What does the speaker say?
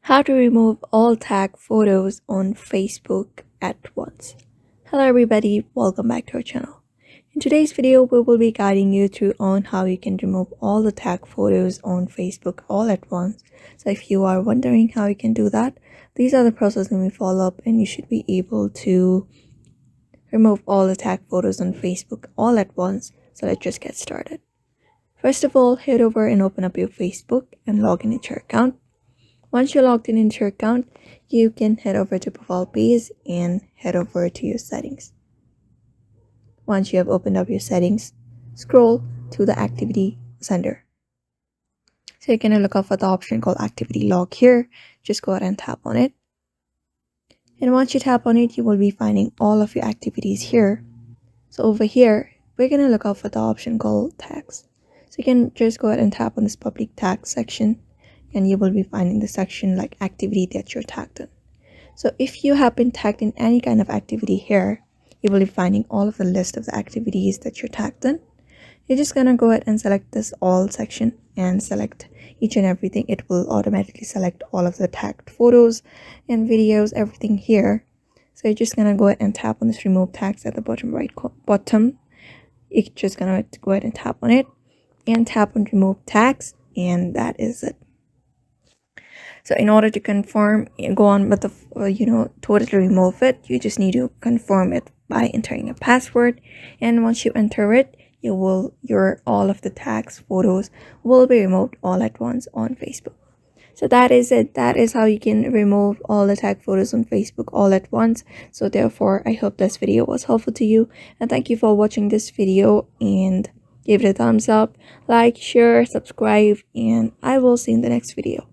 How to remove all tag photos on Facebook at once. Hello everybody, welcome back to our channel. In today's video, we will be guiding you through on how you can remove all the tag photos on Facebook all at once. So if you are wondering how you can do that, these are the processes we follow up and you should be able to remove all the tag photos on Facebook all at once. So let's just get started. First of all, head over and open up your Facebook and log in into your account. Once you're logged in into your account, you can head over to profile page and head over to your settings. Once you have opened up your settings, scroll to the activity center. So you're going to look out for the option called activity log here. Just go ahead and tap on it. And once you tap on it, you will be finding all of your activities here. So over here, we're going to look out for the option called tags. So you can just go ahead and tap on this public tag section, and you will be finding the section like activity that you're tagged in. So if you have been tagged in any kind of activity here, you will be finding all of the list of the activities that you're tagged in. You're just gonna go ahead and select this all section and select each and everything. It will automatically select all of the tagged photos and videos, everything here. So you're just gonna go ahead and tap on this remove tags at the bottom. You're just gonna go ahead and tap on it and tap on remove tags, and that is it. So in order to confirm and go on with the totally remove it, you just need to confirm it by entering a password. And once you enter it, all of the tags photos will be removed all at once on Facebook. So that is it. That is how you can remove all the tag photos on Facebook all at once. So therefore, I hope this video was helpful to you, and thank you for watching this video, and give it a thumbs up, like, share, subscribe, and I will see you in the next video.